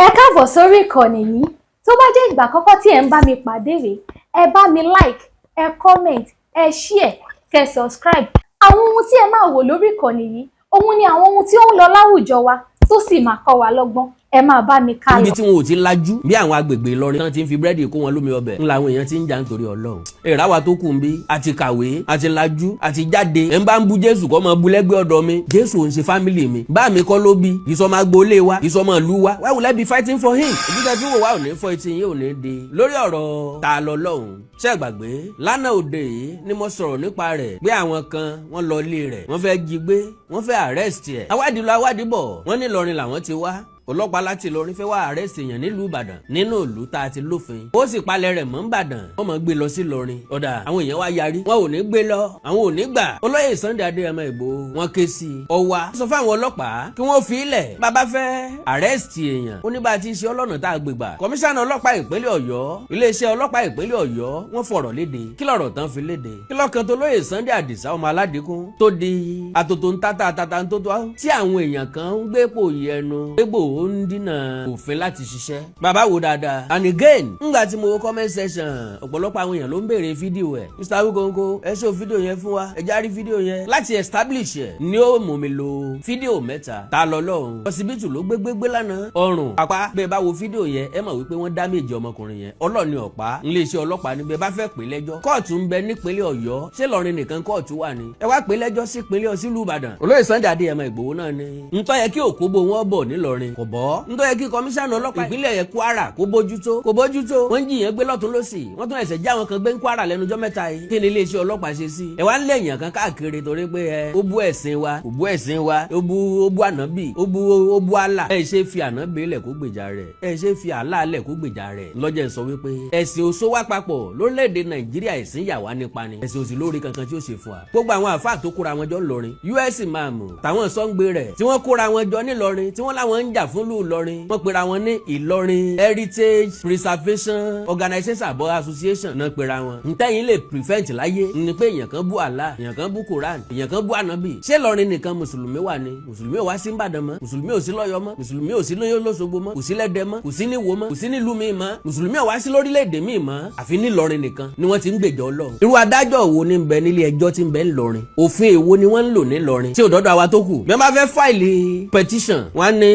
Ẹ káàbọ̀ sórí ìkànnì yìí. Tó bá jẹ́ ìgbà àkọ́kọ́ tí ẹ ń bá mi pàdé rèé, ẹ bá mi like, ẹ comment, ẹ share, kẹ́ subscribe. Àwọn ohun tí ẹ máa wò lórí ìkànnì yìí, òun ni àwọn ohun tí ó ń lọ láwùjọ wa tó sì máa kọ́ wa lọ́gbọ́n. Ẹ máa bá mi ká lọ. Níbi tí wọn ò ti lajú bí àwọn agbègbè Ìlọrin tán ti ń fi búrẹ́dì kó wọn lómi ọbẹ̀ ńlá àwọn èèyàn ti ń jà nítorí Ọlọ́run. Èrà wa tó kù ń bí àti kàwé àti lajú àti jáde ẹ̀ ń bá ń bú Jésù kọ́ mọ bú lẹ́gbẹ́ ọ̀dọ̀ mi. Jésù ò ń ṣe fámìlì mi. Bá mi kọ́ ló bí ìsọmọ agboolé wa ìsọmọ ìlú wa. Why will I be fighting for him? Ìdíje tí wò wá ò ní fọ́ etí yín ò ní de. Lórí ọ̀rọ̀ ta lọ lọ́hùn. Ṣé gbàgbé lánàá òde yìí ni mo sọ̀rọ̀ nípa rẹ̀ pé àwọn kan wọ́n lọ ilé rẹ̀ wọ́n fẹ́ jí gbé wọ́n fẹ́ arrest ẹ̀. Awádìí lọ awádìí bọ̀ wọ́n ní Ìlọrin làwọn ti wá. Ọlọ́pàá láti Ìlọrin fẹ́ wá àrẹ́sì èèyàn nílùú Ìbàdàn nínú ìlú tá a ti lófin. Ó sì palẹ̀ rẹ̀ mọ́ Ìbàdàn wọ́n mọ̀ gbé lọ sí Ìlọrin. Ọ̀dà àwọn èèyàn wá yarí wọn ò ní gbé lọ àwọn ò ní gbà. Olóyè Sunday Adéyẹmọ Ìgbòho wọn ké sí i. Ọwá sọ fáwọn ọlọ́pàá kí wọ́n fi ilẹ̀ bàbá fẹ́ àrẹ́sì èèyàn. Ó ní bá a ti ṣe ọlọ́nà tá a gbé gbà. Kọmíṣánná ọlọ́pàá ìpínlẹ̀ Ọ̀yọ́ iléeṣẹ́ ọlọ́pàá ìpínlẹ̀ Ọ̀yọ́ wọ́n fọ̀rọ̀ léde. Kí lọ̀rọ̀ tán fi léde? Kí lọ́kàn tó lóyè Sunday Àdìsá ọmọ aládìkún tó di àtòtò ń tata ń tó tó tí àwọn èèyàn kan ń gbé pò yẹnu gbégbò ó ń dínà òfin láti ṣiṣẹ́. Bàbá wo dáadáa. And again ngbà tí mo wo comment section ọ̀pọ̀lọpọ̀ àwọn èèyàn ló ń béèrè fídíò ẹ̀. Mr. Awikonko ẹ ṣó fídíò yẹn fún wa ẹ járí fídíò yẹn. Láti establish ẹ̀ ni ó mú mi lo fídíò mẹ́ta. Ta lọ lọ́hùn. Ọsibítù ló gbégbé lánàá. Ọrùn apá bẹ́ẹ̀ bá wo fídíò yẹn ẹ mọ̀ wípé wọ́n damage ọmọkùnrin yẹn. Ọlọ́ọ̀ni ọ̀pá iléeṣẹ́ ọlọ́pàá níbẹ̀ bá fẹ́ pè lẹ́jọ́. Kóòtù ń bẹ nípínlẹ̀ Ọ̀yọ́ ṣé Ìlọrin nìkan kóòtù wà ní. Ẹ wá pè lẹ́jọ́ sí ìpínlẹ̀ sílùú Ìbàdàn. Olóyè Sunday Adéyẹmọ Ìgbòho náà ni. Ntọ́ yẹ kí òkúbo wọn bọ̀ nílọrin kò bọ́. Ntọ́ yẹ kí kọmíṣánná ọlọ́pàá ìpínlẹ̀ yẹn Kwara kó bójútó wọ́n jiyàn gbé lọ́tún lọ́sì wọ́n tún ẹ̀sẹ̀ já wọn kan gbé ń Kwara lẹ́nujọ́ mẹ́ta yìí kí ni iléeṣẹ́ ọlọ́pàá ṣe sí. ẹ wá ń lẹ́yìn kan káàkiri torí pé ó bú ẹ̀sìn wa ó bú ànábì ó bú àlà ẹ ṣe fi ànábì lẹ̀ kó gbèjà rẹ̀ ẹ ṣe fi àlà lẹ̀ kó gbèjà rẹ̀ lọ́jọ́ sọ wípé ẹ̀sìn ò so wá papọ̀ lórílẹ̀‐èdè Nàìjíríà ẹ̀sìn yà wá nípa ni ẹ̀sìn ò sì lórí kankan tí ó ṣe fún wa. gbogbo àwọn àfáà tó kóra wọn jọ ńlọrin US máàmù táwọn sọ́ngbé rẹ̀ tí wọ́n kóra wọn jọ nílọrin tí wọ́n láwọn ń jà fún lù Ìlọrin wọ́n pera wọn ní Ìlọrin Heritage Preservation Organization àbọ̀ Association náà pera wọn. ntẹ́yìn lè prevent láyé ni pé èèyàn kan bú Allah èèyàn kan bú Quran èèyàn kan bú ànábì. ṣé Ìlọrin nìkan mùsùlùmí wà ní mùsùlùmí ò wá sí Ìbàdàn mọ́ mùsùlùmí ò sí lọ́yọ̀ mọ́ mùsùlùmí ò sí lóṣogbo mọ́ kò sí lẹ́dẹ̀ mọ́ kò sí níwò mọ́ kò sí nílùú mi mọ́ mùsùlùmí ò wá sí lórílẹ̀‐èdè mi mọ́ àfi ní Ìlọrin nìkan ni wọ́n ti ń gbèjọ́ Ọlọ́run. irú adájọ́ wo ni ń bẹ nílé ẹjọ́ tí ń bẹ ńlọrin òfin èwo ni wọ́n ń lò nílọrin tí ò dọ́dọ̀ àwa tó kù. bí wọ́n bá fẹ́ fáìlì petition wọ́n ní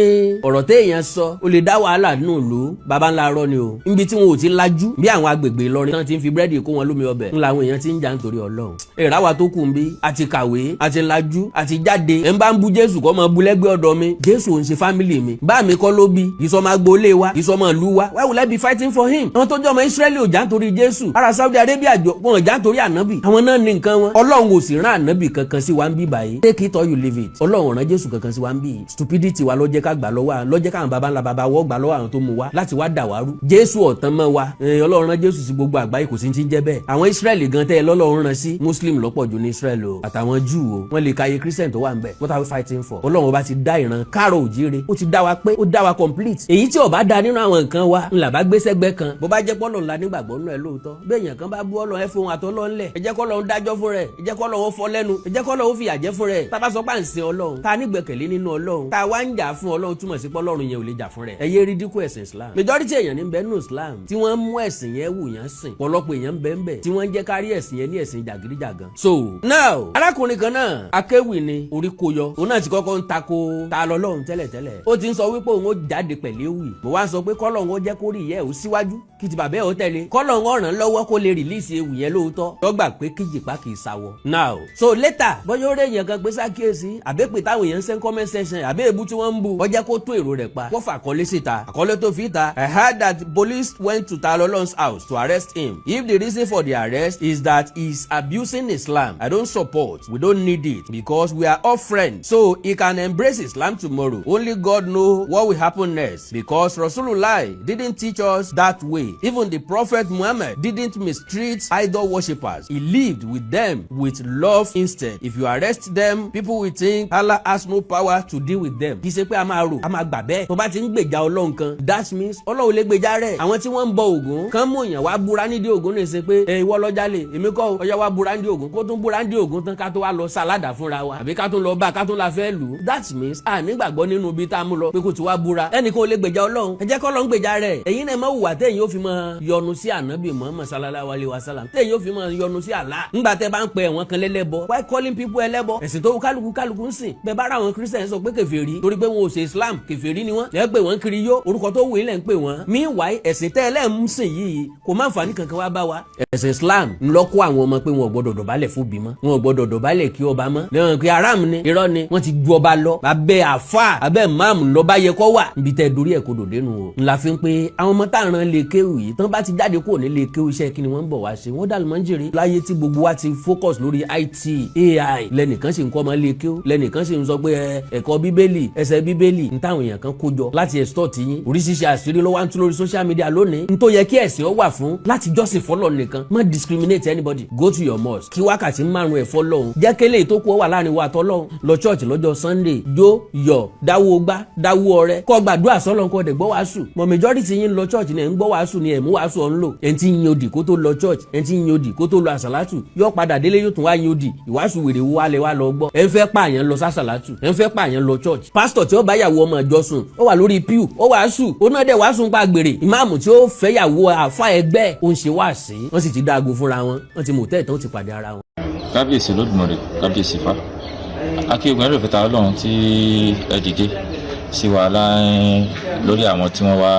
ọ̀rọ̀ téèyàn sọ ó lè dá wàhálà nínú ìlú baba ńlá rọ ni o. níbi tí wọn ò ti lajú bí àwọn agbègbè Ìlọrin tán ti ń fi búrẹ́dì kó wọn lómi ọbẹ̀ ńlá àwọn èèyàn ti ń jà nítorí Ọlọ́run. Èrà wa tó kù ń bí àti kàwé àti lajú àti jáde ẹ̀ ń bá ń bú Jésù kọ́ mọ bú lẹ́gbẹ́ ọ̀dọ̀ mi. Jésù ò ń ṣe fámìlì mi. Bá mi kọ́ ló bí ìsọmọ agboolé wa ìsọmọ ìlú wa. Why will I be fighting for him? Àwọn tó jẹ́ ọmọ Ísírẹ́lì ò jà nítorí Jésù. Ara Saudi Arabia wọn ò jà nítorí ànábì. Àwọn náà ní nǹkan wọn. Ọlọ́run ò sì rán ànábì kankan sí wa ń bí báyìí. Take it or you leave it. Ọlọ́run ò rán Jésù kankan sí wa ń bí. Stupidity wa ló jẹ́ ká gbà lọ́wọ́ àwọn lọ́jẹ́ káwọn baba ńlá baba wọ́ gbà lọ́wọ́ àwọn tó mú wa láti wá dàwárú. Jésù ọ̀tán mọ́ wa. Ọlọ́run rán Jésù sí gbogbo àgbáyé kò sí ti ń jẹ́ bẹ́ẹ̀. Àwọn Ísírẹ́lì gan tẹ́ lọ́lọ́run rán sí Muslim lọ́pọ̀ jù ní Ísírẹ́lì o. Àtàwọn Júù o. Wọ́n lè ka iye Christian tó wà ń bẹ̀. What are we fighting for? Ọlọ́run ọba ti dá ìran káàrọ̀ òjíire. Ó ti dá wa pé ó dá wa complete. Èyí tí ó bá da nínú àwọn nǹkan wa ńlá bá gbé sẹ́gbẹ́ kan. Bó bá jẹ́ pọ́lọ̀ ńlá nígbàgbọ́ nínú ẹ̀ lóòótọ́. Bí èèyàn kan bá bú Ọlọ́run ẹ fohùn àtọ́lọ́ ńlẹ̀. Ẹ jẹ́ k'Ọlọ́run dájọ́ fún rẹ̀. Ẹ jẹ́ k'Ọlọ́run fọ́ lẹ́nu. Ẹ jẹ́ k'Ọlọ́run fìyà jẹ fún rẹ̀. Tá bá sọ pé à ń sin Ọlọ́run. Tá nígbẹ̀kẹ̀lé nínú Ọlọ́run. Tá wá ń jà fún Ọlọ́run túmọ̀ sí pé Ọlọ́run yẹn ò lè jà fún rẹ̀. Ẹ yé rídíkù ẹ̀sìn Islam. Majority èèyàn ní bẹ nínú Islam tí wọ́n mú ẹ̀sìn yẹn wù yẹn sìn. Pọ̀lọpọ̀ èèyàn bẹ ń bẹ tí wọ́n ń jẹ́ kárí ẹ̀sìn yẹn ní ẹ̀sìn jàgídíjàgan. So now arákùnrin kan náà akéwì ni orí kó yọ. Òun náà ti kọ́kọ́ ń tako ta lọ́lọ́run tẹ́lẹ̀tẹ́lẹ̀. Ó ti ń sọ wípé òun ó jáde pẹ̀lú ewì. Mo wá sọ pé k'Ọlọ́run ó jẹ́ kó rí ìyẹ́ ò síwájú kí ti bàbá ẹ̀ ó tẹ̀lé. K'Ọlọ́run ó ràn lọ́wọ́ kó lè release ewì yẹn lóòótọ́. Tọ́gbà pé kíjìpá kì í sáwọ. Now so later bọ́yọ̀ ó rẹ̀ èèyàn kan pé sákíyèsí àbẹ́pẹ̀ táwọn èèyàn ń send comment section àbẹ́ èbú tí wọ́n ń bú. Ó jẹ́ kó tó èrò rẹ̀ pa. Kó fà àkọlé síta. Àkọlé tó fi ta. I heard that police went to Ta Lọ́lọ́run's house to arrest him. If the reason for the arrest is that he's abusing Islam, I don't support. We don't need it because we are all friends. So he can embrace Islam tomorrow. Only God knows what will happen next because Rasulullah didn't teach us that way. Even the Prophet Muhammad didn't mistreat idol worshippers. He lived with them with love instead. If you arrest them, people will think Allah has no power to deal with them. Kì í ṣe pé a máa rò, a máa gbà bẹ́ẹ̀ tó bá ti ń gbèjà Ọlọ́run kan that means Ọlọ́run lè gbèjà rẹ̀. àwọn tí wọ́n ń bọ Ògún kan mú èèyàn wá búra nídìí Ògún ní ṣe pé ìwọ lọ jalè èmi kọ́ ọyá wá búra nídìí Ògún kó tún búra nídìí Ògún tán ká tó wá lọ sàládà fúnra wa àbí ká tó lọ bá ká tó la fẹ́ lù ú that means nígbàgbọ́ nínú ibi tá a mú lọ pé kó ti wá búra ẹnìkan ò lè gbèjà Ọlọ́run ẹ jẹ́ kọ́ Ọlọ́run gbèjà rẹ̀. ẹ̀yin náà máa wùwà tẹ́yìn yóò fi máa yọnu sí ànábì Muhammad sallallahu alaihi wasallam tẹ́yìn yóò fi máa yọnu sí Allah. ńgbà tẹ́ bá ń pe ẹ̀wọ̀n kan lẹ́lẹ́bọ why calling people ẹlẹ́bọ ẹ̀sìn tó kálukú ń sìn bẹ́ẹ̀ bá ra àwọn Christian sọ pé kèfèrí torí pé wọn ò ṣe Islam kèfèrí ni wọ́n lẹ́ẹ̀ pé wọ́n kiri yó orúkọ tó wù ilẹ̀ ń pè wọ́n. meanwhile ẹ̀sìn tẹ́ ẹlẹ́ ń sìn yìí kò má nfààní kankan wá bá wa. ẹ̀sìn Islam ń lọ́kọ́ àwọn ọmọ pé wọn ò gbọ́dọ̀ dọ̀bálẹ̀ fún bímọ wọn ò gbọ́dọ̀ dọ̀bálẹ̀ kí ọba mọ́ lẹ́wọ̀n pé aram ni irọ́ ni wọ́n ti ju ọba lọ abẹ́ àfà abẹ́ máàmù lọ́ba yẹ kọ́ wà níbi tẹ́ dorí ẹ̀ kodò dénú o. ńlá fi ń pé àwọn ọmọ táàrán lè kéwù yìí tán bá ti jáde kúrò ní lè kéwù iṣẹ́ kí ni wọ́n ń bọ̀ wá ṣe wọ́n dàlú mọ́ ń jèrè láyé tí gbogbo wa ti focus lórí IT AI lẹ́nìkan sì ń kọ́ ọmọ lè kéwù lẹ́nìkan sì ń sọ pé ẹ̀kọ́ bíbélì ẹsẹ̀ bíbélì ń táwọn èèyàn kan kó jọ láti extort yín oríṣiríṣi àṣírí ló wá ń tú lórí social media lónìí ń tó yẹ kí ẹ̀sìn ó wà fún láti jọ́sìn fọ́lọ́ nìkan má discriminate anybody go to your mosque kí wákàtí márùn ẹ̀ fọ́lọ́hun jẹ́ kélé tó kú ó wà láàrin wa àtọ́lọ́hun lọ church lọ́jọ́ Sunday jó yọ̀ dáwó gbá dáwó ọrẹ kọ́ gbàdúrà sọ́lọ́hun kọ́ dẹ̀ gbọ́ wàásù mọ̀ majority yín lọ church ní ẹ̀ ń gbọ́ wàásù ni ẹ̀ mú wàásù ọ̀ ń lò ẹ̀ ń tí yin odì kó tó lọ church ẹ̀ ń tí yin odì kó tó lọ àsàlátù yóò padà délé yóò tún wá yin odì ìwàásù wèrè wo wálé wá lọ gbọ́ ẹ̀ ń fẹ́ pààyàn lọ sàsàlátù ẹ̀ ń fẹ́ pààyàn lọ church pásítọ̀ tí ó bá yàwó ọmọ ìjọ sùn ó wà lórí pew ó wàásù ó náà dẹ̀ wàásù ń pa gbèrè ìmáàmù tí ó fẹ́ yàwó àfa ẹgbẹ́ ó ń ṣe wáàsí wọ́n sì ti dáago fúnra wọn wọ́n ti mọ̀tẹ́ ìtàn ó ti pàdé ara wọn. kábíyèsí Olódùmarè kábíyèsí fa akéwìgbọ́n ẹ̀rọ ìfẹ́ta Ọlọ́run tí ẹ dìde sí wàhálà lórí àwọn tí wọ́n wá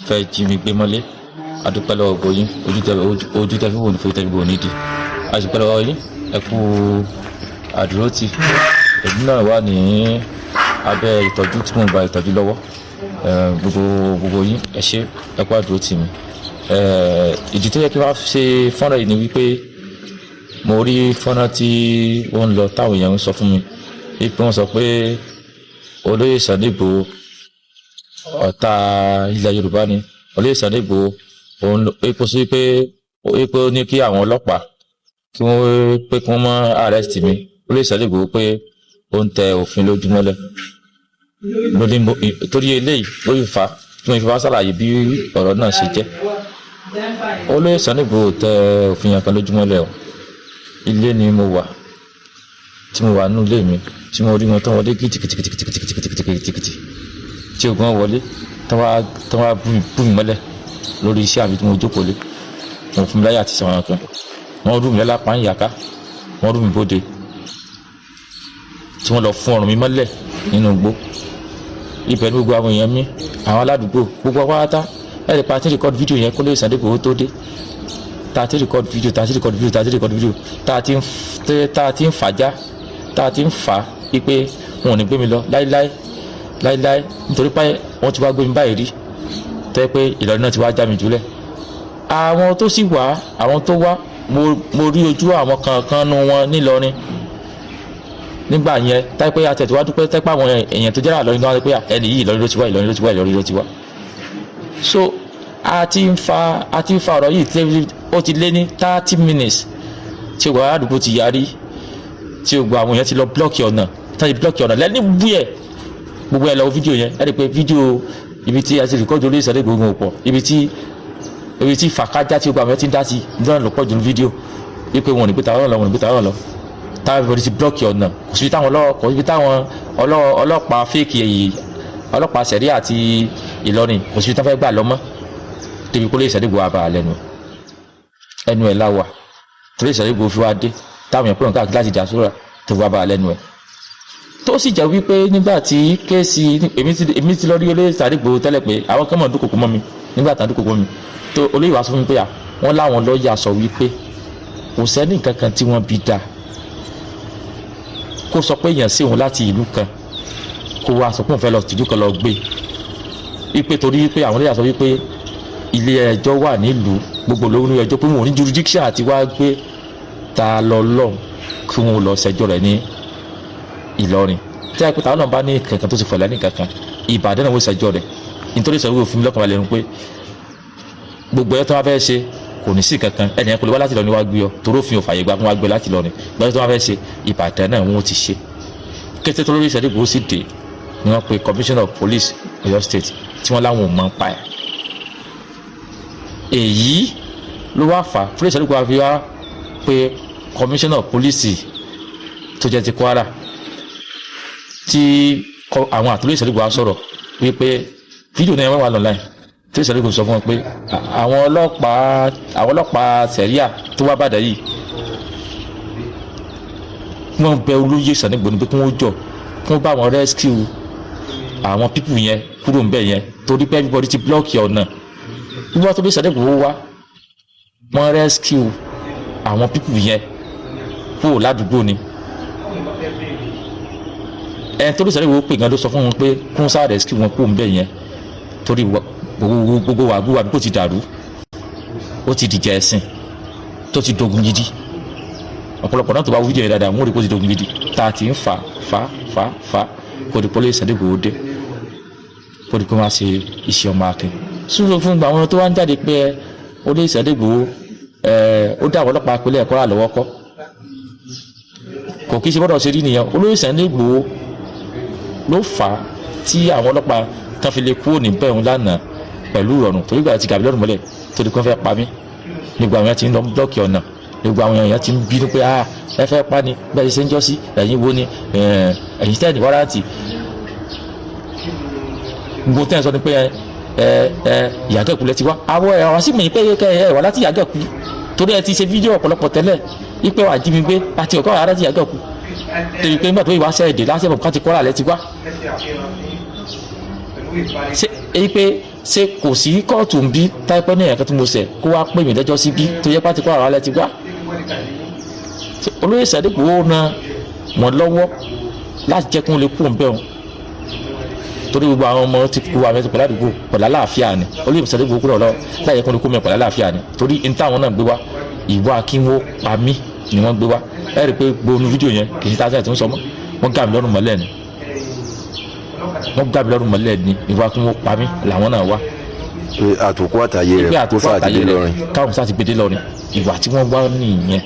fẹ́ jí mi gbé mọ́lé adúpẹ́ lọ́wọ́ gbogbo yín ojú tẹ́ fi wò ní fún ìtẹ́jú bò nídìí adúpẹ́ lọ́wọ́ yín ẹ kú àdúrótì èmi náà wà ní abẹ́ ìtọ́jú tí mo ń gba ìtọ́jú lọ́wọ́ gbogbo yín ẹ ṣé ẹ kú àdúrótì mi ìdí tó yẹ kí wọ́n ṣe fọ́nrán yìí ni wípé mo rí fọ́nrán tí ó ń lọ táwọn èèyàn ń sọ fún mi wípé wọ́n sọ pé olóyè Sunday Igboho ọ̀tá ilẹ̀ Yorùbá ni olóyè Sunday Igboho òun epo sí pé ó ní kí àwọn ọlọ́pàá kí wọ́n pé kí wọ́n mọ́ arrest mi olóyè Sunday Igboho pé ó ń tẹ òfin lójúmọ́lẹ̀ torí eléyìí lórí fa tí wọ́n fi wá ṣàlàyé bí ọ̀rọ̀ náà ṣe jẹ́ olóyè Sunday Igboho tẹ òfin yẹn kan lójúmọ́lẹ̀ o ilé ni mo wà tí mo wà nínú ilé mi tí mo rí wọn tán wọlé kìtìkìtìkìtìkìtìkìtìkìtì tí ogun wọn wọlé tán wá bú mi mọ́lẹ̀ lórí iṣẹ́ àbí tí mo jókòó lé wọn fún mi láyà àti sọ̀rọ̀ kan wọn rú mi lápá ń yàká wọn rú mi bóde tí wọ́n lọ fún ọrùn mi mọ́lẹ̀ nínú igbó ibẹ̀ ní gbogbo àwọn èèyàn mi àwọn aládùúgbò gbogbo apáta ẹ̀rẹ̀ pa tí rìkọ́dù fídíò yẹn kó lè Sunday Igboho tó dé tá a ti rìkọ́dù fídíò tá a ti ń fàájá tá a ti ń fà á wípé wọn ò ní gbé mi lọ láíláí nítorí pé wọ́n ti wá gbé mi báyìí rí tẹ́ pé Ìlọrin náà ti wá já mi jùlẹ̀ àwọn tó sì wá àwọn tó wá mo rí ojú àwọn kankan nu wọn nílọrin nígbà yẹn táyé pé àtẹ̀tẹ̀ wá dúpẹ́ tẹ́pẹ́ àwọn èèyàn tó jẹ́rà lọ́rin tó wá pé ẹni yìí Ìlọrin ló ti wá so a ti ń fa ọ̀rọ̀ yìí ó ti lé ní 30 minutes tí gbogbo àdúgbò ti yarí tí gbogbo àwọn èèyàn ti lọ blọ́ọ̀kì ọ̀nà lẹ́ni búyẹ̀ gbogbo ẹ̀ lọ́wọ́ fídíò yẹn ẹ̀rí pé fídíò ibi tí a ti rìkọ́dù olóyè Sunday Igboho pọ̀ ibi tí fàkájá tí gbogbo àwọn èèyàn ti ń dá sí lọ́nà lọ́pọ̀ jù ní fídíò wípé wọn ò ní gbé tàwọn lọ táwọn ìbọn ti blọ́ọ̀kì ọ̀nà kò sí táwọn ọlọ́pàá fèkì èyí ọlọ́pàá sẹ̀rí àti Ìlọrin kò sí táwọn fẹ́ gbà lọ́mọ́ débi kó lè Sunday Igboho àbá ẹnu ẹ̀ láwà torí Sunday Igboho fi wá dé táwọn èèyàn pẹ̀lú káàkiri láti dàsúrà tó wá bá lẹ́nu ẹ̀ tó sì jẹ́ wípé nígbà tí kéèsì èmi ti lọ rí olóyè Sunday Igboho tẹ́lẹ̀ pé àwọn kan mọ̀ dúkòkò mọ́ mi nígbà tán dúkòkò mi tó olóyè wá sọ fún mi pé wọ́n láwọn lọ́ọ̀yà sọ wípé kò sẹ́ni kankan tí wọ́n bí dáa kó sọ pé èèyàn sí òun láti ìlú kan kó wá sọ pé òun fẹ́ lọ tìjú kan lọ gbé wípé torí wípé àwọn olóyè sọ wípé ilé ẹjọ́ wà nílùú gbogbo lórí ẹjọ́ pé wọn ò ní jurisdiction àti wá gbé ta lọ lọ́hùn kí wọn lọ ṣẹjọ́ rẹ̀ ní Ìlọrin tí a pè táwọn náà bá ní kankan tó ti fọ̀lẹ́ ní kankan Ìbàdàn náà wọ́n ṣẹjọ́ rẹ̀ nítorí sọ wípé òfin lọ́kàn balẹ̀ pé gbogbo ẹ̀ tó wá fẹ́ ṣe kò ní sí kankan ẹnìyẹn kò lè wá láti Ìlọrin wá gbé ọ torí òfin ò fàyè gbà fún wá gbé láti Ìlọrin gbọ́dọ̀ tó wá fẹ́ ṣe Ìbàdàn náà wọ́n ti ṣe kété tó lórí Sunday Igboho sì dé ni wọ́n pe commissioner of police Ọ̀yọ́ state tí wọ́n láwọn ò mọ̀ ń pa ẹ̀. èyí ló wá fà police ẹ̀dínkù wa fi wá pé commissioner of police tó jẹ́ ti Kwara tí àwọn àtúnlẹ̀ ìṣẹ̀lẹ̀ wa sọ̀rọ̀ wípé fídíò náà wà online tí ìṣẹ̀lẹ̀ kò sọ fún wọn pé àwọn ọlọ́pàá sẹ̀ríà tó wá bàdà yìí wọ́n bẹ olóyè Sanni-Igboho ní pé kí wọ́n jọ kí wọ́n bá wọn rescue àwọn pípù yẹn kúrò ń bẹ̀ yẹn torí pé everybody ti blọ́ọ̀kì ọ̀nà wíwá tó bí Sanni-Igboho wá wọ́n rescue àwọn pípù yẹn kúrò ládùúgbò ni ẹni tó bí Sanni-Igboho pè gan ló sọ fún wọn pé kí wọ́n sá rescue wọn kúrò ń bẹ̀ yẹn torí gbogbo wàgbó àdúgbò ti dàrú ó ti dìjà ẹ̀sìn tó ti dogun gidi ọ̀pọ̀lọpọ̀ náà tó bá fídíò yẹn dáadáa wọ́n rí kó ti dogun gidi tá a ti ń fa kó di pọ́lẹ́ Sanni-Igboho dé kó di pé wọ́n á ṣe iṣẹ́ ọmọ akin sùúrù fún àwọn tó wá ń jáde pé olóyè Sanni-Igboho ó dá àwọn ọlọ́pàá apẹlẹ ẹ̀kọ́ àlọ́wọ́ kọ́ kò kí ṣe bọ́dọ̀ ṣe rí nìyẹn olóyè Sanni-Igboho ló fà á tí àwọn ọlọ́pàá kan fi lè kúrò ní bẹ́ẹ̀ lánàá pẹ̀lú ìrọ̀rùn torí gbà tí gàbí lọ́rùn mọ́lẹ̀ torí kan fẹ́ pa mí nígbà àwọn yẹn ti ń lọ blọ́ọ̀kì ọ̀nà nígbà àwọn èèyàn ti ń bínú pé ẹ fẹ́ pa ni bẹ́ẹ̀ ṣe ń jọ́ sí ẹ̀yin wo ni ẹ̀yin tẹ́ẹ̀nì wárántì gbogbo tẹ́ẹ̀ sọ ni pé Ìyàgànkù lẹ ti wá àwọn sì mọ̀ pé ẹ wà láti Ìyàgànkù torí ẹ ti ṣe fídíò ọ̀pọ̀lọpọ̀ tẹ́lẹ̀ ipe wà jí mi gbé àti ọ̀gá wà láti Ìyàgànkù torí pé nígbà tó ìwà sẹ́ẹ̀dẹ̀ lásìkò kan ti Kwara lẹ ti wá ṣe kò sí kóòtù ń bí táìpẹ́ ní ẹ̀ka tó mo sẹ̀ kó wá pè mí lẹ́jọ́ sí bí tó yẹ pátí Kwara lẹ ti wá olóyè Sanni-Igboho na wọn lọ́wọ́ láti jẹ́ kí wọ́n lè kú òun bẹ́ẹ̀ torí gbogbo àwọn ọmọ ti kú àwọn ẹ̀sìn pẹ̀lú àdúgbò pẹ̀lú àlàáfíà ni olóyè Sanni-Igboho kúrò lọ láì jẹ́ kí wọ́n lè kú mi pẹ̀lú àlàáfíà ni torí n táwọn náà gbé wá ìwà kí wọ́n pa mí ni wọ́n gbé wá ẹ rí i pé gbóònù fídíò yẹn kì í ṣe táṣà tí wọ́n sọ mọ́ wọ́n gà mí lọ́rùn mọ́lẹ̀ ni wọ́n gà mí lọ́rùn mọ́lẹ̀ ni ìwà kí wọ́n pa mí làwọn náà wá. àtòkù àtàyè rẹ̀ kó sáà ti dé lọ́rin káwọn sáà ti gbé dé lọ́rin ìwà tí wọ́n wá nìyẹn.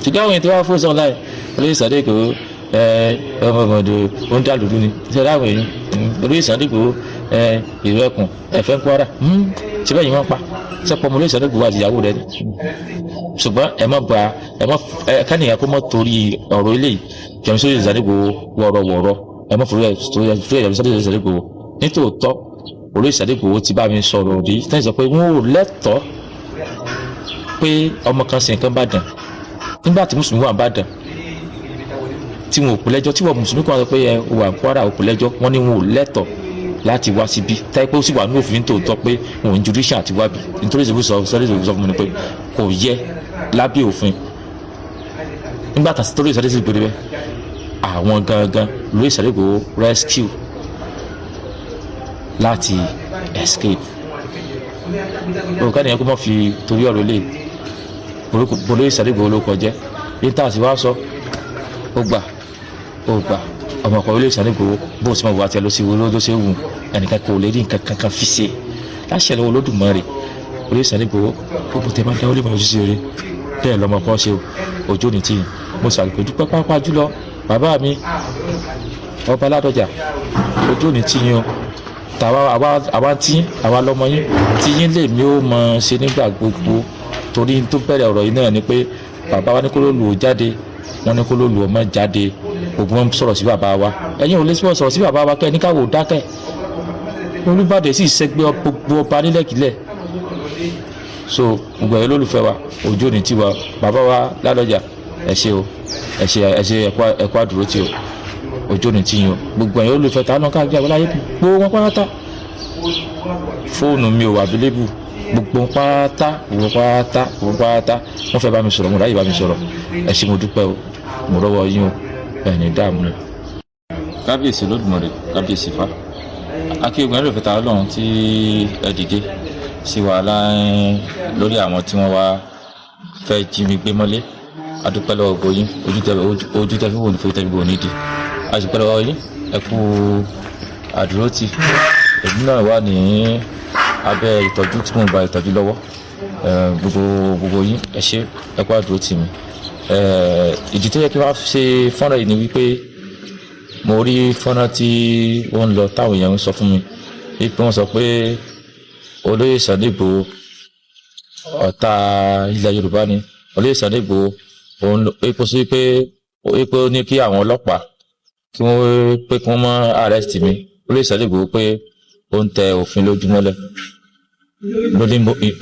ṣùgbọ́n àwọn èèyàn tí wọ́n fún sọ́ọ́ láì olóyè Sanni-Igboho ọmọọmọdé ó ń dà lóru ni ṣe láwọn èèyàn olóyè Sanni-Igboho ìrẹ́kùn ẹ̀fẹ́ Kwara ṣe bẹ́ẹ̀ yìí wọ́n pa sẹ́pọ̀ ọmọ olóyè Sanni-Igboho àti ìyàwó rẹ̀ ni ṣùgbọ́n kánìyàn kó mọ́ torí ọ̀rọ̀ eléyìí jẹun sóyè Sanni-Igboho wọ̀rọ̀wọ̀rọ̀ ẹ mọ́ fúru ẹ̀ jẹun sóyè Sanni-Igboho nítòótọ́ olóyè Sanni-Igboho ti bá mi sọ̀rọ̀ rí tẹ́lẹ̀ sọ pé wọ́n ò lẹ́tọ̀ọ́ pé ọmọ kan ṣe nǹkan bá dàn nígbà tí mùsùlùmí wà bá dàn tí wọn ò pè lẹ́jọ́ tí wọn mùsùlùmí kan sọ pé ẹ wà Kwara ò pè lẹ́jọ́ wọn ni wọn ò lẹ́tọ̀ọ́ láti wá síbí táyé pé ó sì wà ní òfin tòótọ́ pé òun judicial àti wábì nítorí ìṣèlú Sanni-Igboho sọ fún mi pé kò yẹ lábẹ́ òfin nígbà tí torí Sanni-Igboho bẹ́ẹ̀ àwọn gangan lórí Sanni-Igboho rescue láti escape òkà nìyẹn kó mọ̀ fi torí ọ̀rọ̀ ilé bolóyè Sanni-Igboho ló kọjẹ́ yíntà sí wá sọ ó gbà ọmọ ọkọ̀ olóyè Sanni-Igboho bó o sì mọ̀ wá tẹ ló sì wọ́n ló ṣe wù ẹnìkan kò lè rí nǹkan kankan fi ṣe láṣẹ lọ́wọ́ Olódùmarè olóyè Sanni-Igboho gbogbo tẹ máa ń dáwọ́ lè máa ojú sí eré bẹ́ẹ̀ lọ́mọ kan ṣe òjò ní tí mo ṣàlùkò dúpẹ́ pápá jùlọ bàbá mi ọba Ládọjà ojú ní tí yín o àwa tí àwa lọmọ yín tí yín lè mí ó mọ ṣe nígbà gbogbo torí tó bẹ̀rẹ̀ ọ̀rọ̀ yìí náà ni pé bàbá wa ní kó ló lù ó jáde wọn ní kó ló lù ọmọ jáde gbogbo wọn sọ̀rọ̀ sí bàbá wa ẹ̀yin ò lè sọ̀rọ̀ sí bàbá wa kẹ́ ẹ̀ ní káwọ́ dákẹ́ Olúbàdàn sì ṣẹgbẹ́ gbogbo ọba nílẹ̀kílẹ̀ so gbogbo ẹ̀ lólùfẹ́ wa ojú òní tiwa bàbá wa Ládọjà ẹ ṣé o ẹ ṣé ẹ̀kọ́ àdúró tí o ojú òní tí yín o gbogbo ẹ̀ lólùfẹ́ ta náà káàkiri àgbáláyé gbogbo wọn pátá fóònù mi ò wà available gbogbo pátá wọ́n fẹ́ bá mi sọ̀rọ̀ mo ráyè bá mi sọ̀rọ̀ ẹ ṣé mo dúpẹ́ o mo rọ́wọ́ yín o ẹ̀ ní dààmú. kábíyèsí Olódùmarè kábíyèsí fa akéwìn ẹ̀rọ ìfẹ́ta Ọlọ́run tí ẹ dìde sí wa lórí àwọn tí wọ́n wá fẹ́ jí mi gbé mọ́lé adúpẹ́ lọ́wọ́ gbogbo yín ojú tẹ́ fi wò ní fún tẹ́ fi wò nídìí adúpẹ́ lọ́wọ́ yín ẹ kú àdúrótì èmi náà wà ní abẹ́ ìtọ́jú tí mo ń gba ìtọ́jú lọ́wọ́ gbogbo yín ẹ ṣé ẹ kú àdúrótì mi ìdí tó yẹ kí wọ́n ṣe fọ́nrán yìí ni wípé mo rí fọ́nrán tí ó ń lọ táwọn èèyàn ń sọ fún mi wípé wọ́n sọ pé olóyè Sunday Igboho ọ̀tá ilẹ̀ Yorùbá ni. Olóyè Sunday Igboho òun epo sí pé ó ní kí àwọn ọlọ́pàá kí wọ́n mọ́ arrest mi. Olóyè Sunday Igboho pé ó ń tẹ òfin lójúmọ́lẹ̀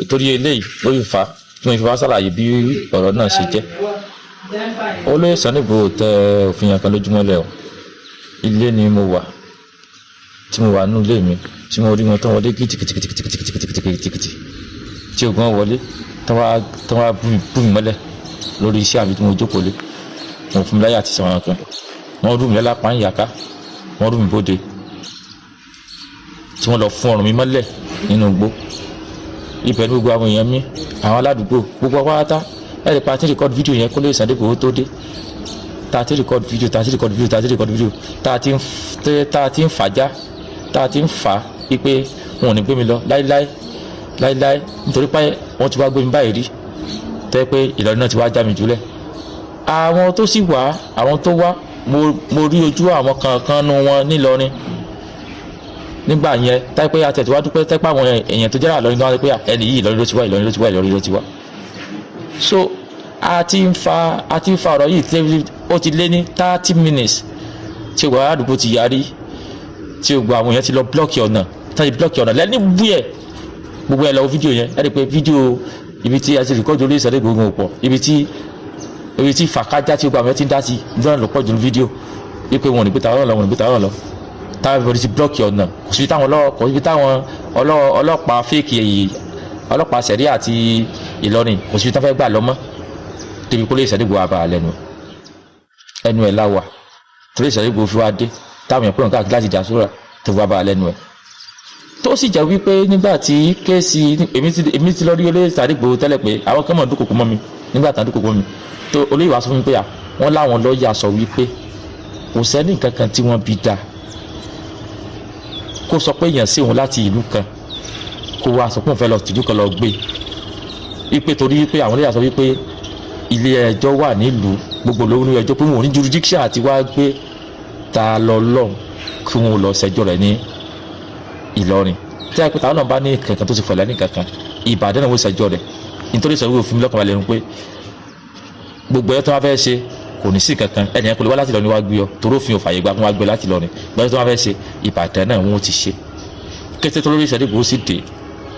torí eléyìí ló fà tí mo fi wá ṣàlàyé bí ọ̀rọ̀ náà ṣe jẹ́. Olóyè Sunday Igboho tẹ òfin yẹn kan lójúmọ́lẹ̀ o. Ilé ni mo wà tí mo wà nínú ilé mi tí mo rí wọn tó wọlé kìtìkìtìkìtìkìtìkìtì tí ogun wọlé tó wá bú mi mọ́lẹ̀ lórí iṣẹ́ àbí tí mo jókòó lé. Mo fún mi láyà àti sọ̀rọ̀ kan wọ́n rú mi lápá ń yàká wọ́n rú mi bóde tí wọ́n lọ fún ọrùn mi mọ́lẹ̀ nínú igbó. Ibẹ̀ ní gbogbo àwọn èèyàn mi àwọn aládùúgbò gbogbo apáta ẹ̀rì pa tí rìkọ́dù fídíò yẹn kó lè Sunday Igboho tó dé tá a ti rìkọ́dù fídíò tá a ti ń fàájá tá a ti ń fà á wípé wọn ò ní gbé mi lọ láíláí nítorí pé wọ́n ti wá gbé mi báyìí rí tẹ́ pé Ìlọrin náà ti wá já mi jùlẹ̀. Àwọn tó sì wá àwọn tó wá mo rí ojú àwọn kankan nu wọn nílọrin nígbà yẹn táyé pé àtẹ̀tẹ̀ wá dúpẹ́ tẹ́pẹ́ àwọn èèyàn tó jẹ́rà lọ́rin náà pé ẹni yìí Ìlọrin ló ti wá. So a ti ń fa ọ̀rọ̀ yìí ó ti lé ní 30 minutes tí gbogbo àdúgbò ti yarí tí gbogbo àwọn èèyàn ti lọ blọ́ọ̀kì ọ̀nà lẹ́ni búyẹ̀ gbogbo ẹ̀ lọ fídíò yẹn ẹ̀ rí pé fídíò ibi tí a ti rìkọ́dù Olóyè Sunday Igboho pọ̀ ibi tí fàkájá tí gbogbo àwọn ti ń dá sí ìdúrà ló pọ̀ jù ní fídíò wípé wọn ò ní gbé tàwọn lọ táwọn ìbọn ti blọ́ọ̀kì ọ̀nà kò síbi táwọn ọlọ́pàá fèkì èyí ọlọ́pàá sẹ̀rí àti Ìlọrin kò síbi táwọn fẹ́ gbà lọ́mọ́ débi kó Olóyè Sunday Igboho àbá lẹ́nu ẹnu ẹ̀ láwà tó Olóyè Sunday Igboho fi wá dé táwọn èèyàn pè wọn káàkiri láti dàsúrà tó fi wá bá lẹ́nu ẹ̀ tó sì jẹ́ wípé nígbà tí kéèsì èmi ti lọ rí Olóyè Sunday Igboho tẹ́lẹ̀ pé àwọn kan mọ̀ dúkòkò mọ́ mi nígbà tán dúkòkò mọ́ mi tó olóyè wá sọ fún mi pé wọ́n láwọn lọ́ọ̀yà sọ wípé kò sẹ́ni kankan tí wọ́n bí dáa kó sọ pé èèyàn sí òun láti ìlú kan kó wá sọ pé òun fẹ́ lọ tìjú kan lọ gbé wípé torí wípé àwọn olóyè sọ wípé ilé ẹjọ́ wà nílùú gbogbo lórí ẹjọ́ pé wọn ò ní jurisdiction àti wá gbé ta lọ lọ́hùn kí wọn lọ ṣẹjọ́ rẹ̀ ní Ìlọrin tí a pè táwọn náà bá ní kankan tó ti fọ̀lẹ́ ní kankan Ìbàdàn náà wọ́n ṣẹjọ́ rẹ̀ nítorí sọ wípé fún mi lọ́kàn balẹ̀ ń pé gbogbo ẹ̀ tó wá fẹ́ ṣe kò ní sí kankan ẹnìyẹn kò lè wá láti Ìlọrin wá gbé ọ torí òfin òfàyè gbà fún wa gbé láti Ìlọrin gbọ́dọ̀ tó wá fẹ́ ṣe Ìbàdàn náà wọ́n ti ṣe kété tó lórí Sunday Igboho sì dé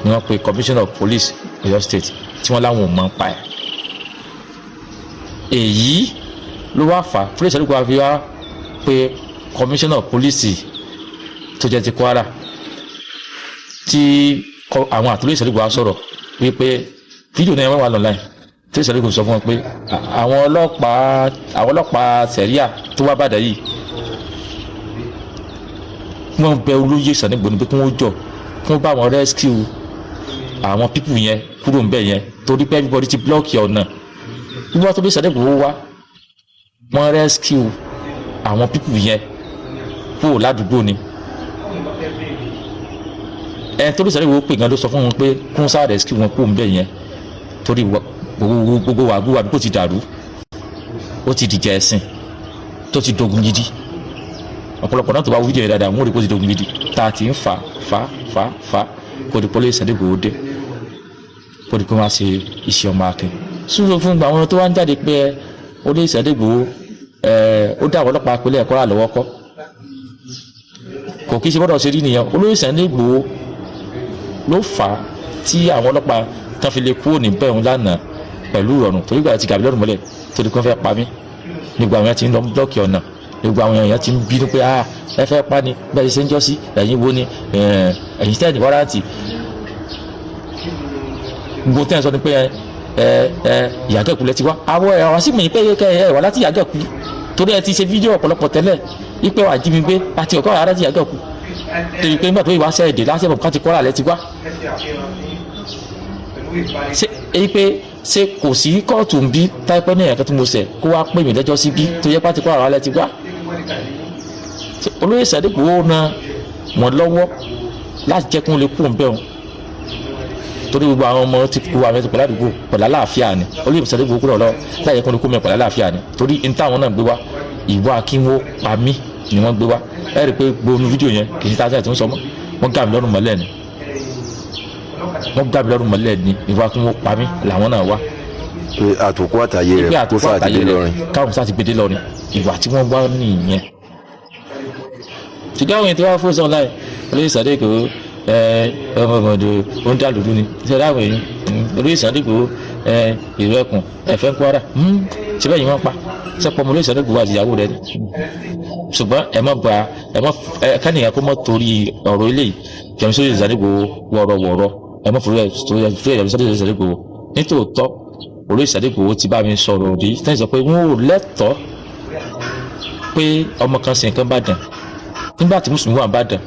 ni wọ́n pe Commissioner of Police Ọ̀yọ́ State tí wọ́n láwọn ò mọ̀ ń pa ẹ̀ èyí ló wá fà á Sunday Igboho fi wá pe Commissioner of Police tó jẹ́ ti Kwara tí àwọn àtúlẹ̀ Sunday Igboho sọ̀rọ̀ wípé fídíò náà wà online tí Sunday Igboho sọ fún wọn pé àwọn ọlọ́pàá sẹ̀ríà tó wá bàdà yìí wọ́n bẹ Olóyè Sunday Igboho pé kí wọ́n jọ kí wọ́n bá wọn rescue àwọn pípù yẹn kúrò ń bẹ̀ yẹn torí pé everybody ti blọ́ọ̀kì ọ̀nà wíwá tó bí Sunday Igboho wá wọ́n rescue àwọn pípù yẹn kúrò ládùúgbò ni ẹni tó bí Sunday Igboho pè gan ló sọ fún wọn pé kí wọ́n sá rescue wọn kúrò ń bẹ̀ yẹn torí gbogbo wàgbó àbí kò ti dàrú ó ti dìjà ẹ̀sìn tó ti dogun gidi ọ̀pọ̀lọpọ̀ náà tó bá wo fídíò yẹn dáadáa wọ́n rí kó ti dogun gidi tá a ti ń fà kó di Olóyè Sunday Igboho dé kó di pé wọ́n á ṣe iṣẹ́ ọmọ akin súnfún fún àwọn tó wá ń jáde pé Olóyè Sunday Igboho ó dá àwọn ọlọ́pàá pẹ̀lẹ́ ẹ̀kọ́ rà lọ́wọ́ kọ́ kò kí ṣe bọ́dọ̀ ṣe rí nìyẹn Olóyè Sunday Igboho ló fà á tí àwọn ọlọ́pàá tán fi lè kúrò níbẹ̀ òun lánàá pẹ̀lú ìrọ̀rùn torí gbà tí gàbí lọ́rùn mọ́lẹ̀ torí kí wọ́n fẹ́ pa mí nígbà àwọn èèyàn ti ń lọ blọ́ọ̀kì ọ̀nà nígbà àwọn èèyàn ti ń bínú pé ẹ fẹ́ pa ni bẹ́ẹ̀ ṣe ń jọ́ sí ẹ̀yin wo ni ẹ̀yin tẹ́ẹ̀ ní wárántì gbogbo tẹ́ẹ̀ sọ ni pé Ìyágànkù lẹ ti wá àwọn sì mọ̀ pé ẹ wà láti Ìyágànkù torí ẹ ti ṣe fídíò ọ̀pọ̀lọpọ̀ tẹ́lẹ̀ wípé wà jí mi gbé àti ọ̀kọ́ àrà ti Ìyágànkù torí pé nígbà tó ìwà ṣẹ́ èdè láti ẹ̀bùn kan ti kọ́ra lẹ ti wá ṣé kò sí kóòtù ń bí táìpẹ́ ní ẹ̀ka tí mo ṣẹ̀ kó wá pè mí lẹ́jọ́ sí bí tó yẹ pàtí kó àrà lẹ ti wá Olóyè Sunday Igboho na wọn lọ́wọ́ láti jẹ́ kí wọ́n lè kú ń bẹ̀rù torí gbogbo àwọn ọmọ ti kú àwọn ẹ̀sìn pẹ̀lú pẹ̀lú àlàáfíà ni Olóyè Sunday Igboho kúrò lọ láyé kí wọ́n lè kú mẹ́ pẹ̀lú àlàáfíà ni torí ní táwọn náà gbé wá ìwà kí wọ́n pa mí ni wọ́n gbé wá ẹ rí i pé gbóònù fídíò yẹn kì í ṣe tájà tí wọ́n sọ mọ́ wọ́n gà mí lọ́rùn mọ́lẹ̀ ni wọ́n gà mí lọ́rùn mọ́lẹ̀ ni ìwà kí wọ́n pa mí làwọn náà wá. pé àtòkù àtàyè rẹ̀ kó sáà ti dé lọ́rin. káwọn sáà ti gbé dé lọ́rin ìwà tí wọ́n wá nìyẹn. ṣùgbọ́n àwọn èèyàn tí wọ́n fún sọ láì olóyè Sunday Igboho ọmọọmọdé ó ń dà lóru ni ṣe dáhùn èyí olóyè Sunday Igboho ìlú ẹkùn ẹ̀fẹ́ ń Kwara síbẹ̀ yìí wọ́n pa sẹ́pọ̀ ọmọ olóyè Sunday Igboho àti ìyàwó rẹ̀ ni. ṣùgbọ́n ẹ má gba kánìyàn kó mọ́ torí ọ̀rọ̀ eléyìí jẹ̀mí sórí Sunday Igboho wọ̀rọ̀wọ̀rọ̀ ẹ má forí ẹ̀ jẹ̀mí sórí Sunday Igboho nítòótọ́ olóyè Sunday Igboho ti bá mi sọ̀rọ̀ rí tẹ́lẹ̀ sọ pé wọ́n ò lẹ́tọ̀ọ́ pé ọmọ kan sì nǹkan bá dàn nígbà tí mùsùlùmí wà bá dàn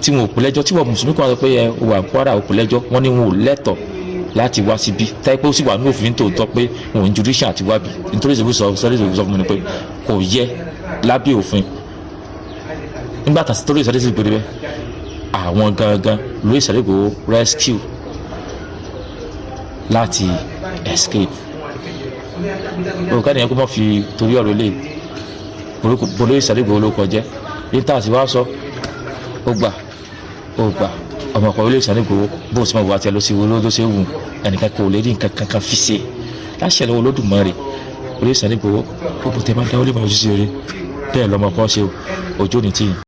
tí wọn ò kú lẹ́jọ́ tí wọn mùsùlùmí kan sọ pé ẹ wà Kwara ò kú lẹ́jọ́ wọ́n ní wọn ò lẹ́tọ̀ọ́ láti wá síbi táyé pé ó sì wà ní òfin tòótọ́ pé wọn ò ń judicial àti wábi nítorí ìṣègùn sọ fún mi pé kò yẹ lábẹ́ òfin nígbà tí torí ìṣẹ́lẹ̀ sì gbèrè bẹ́ẹ̀ àwọn gangan lórí Sunday Igboho rescue láti escape òkè nìyẹn kó mọ̀ fi torí ọ̀rọ̀ lè bolóyè Sunday Igboho ló kọjẹ́ ní tààsí wá sọ ó gbà ọmọkùnrin olóyè Sunday Igboho bó ti máa wà tí ẹ lọ sí owó ló ṣe wù ẹnìkan kò lè rí nǹkan kankan fi ṣe láṣẹ lọ́wọ́ Olódùmarè olóyè Sunday Igboho ó bó tẹ máa dáwọ́ lé máa ojú sí eré bẹ́ẹ̀ lọ́mọkùnrin ṣe ojú ní tìyìn.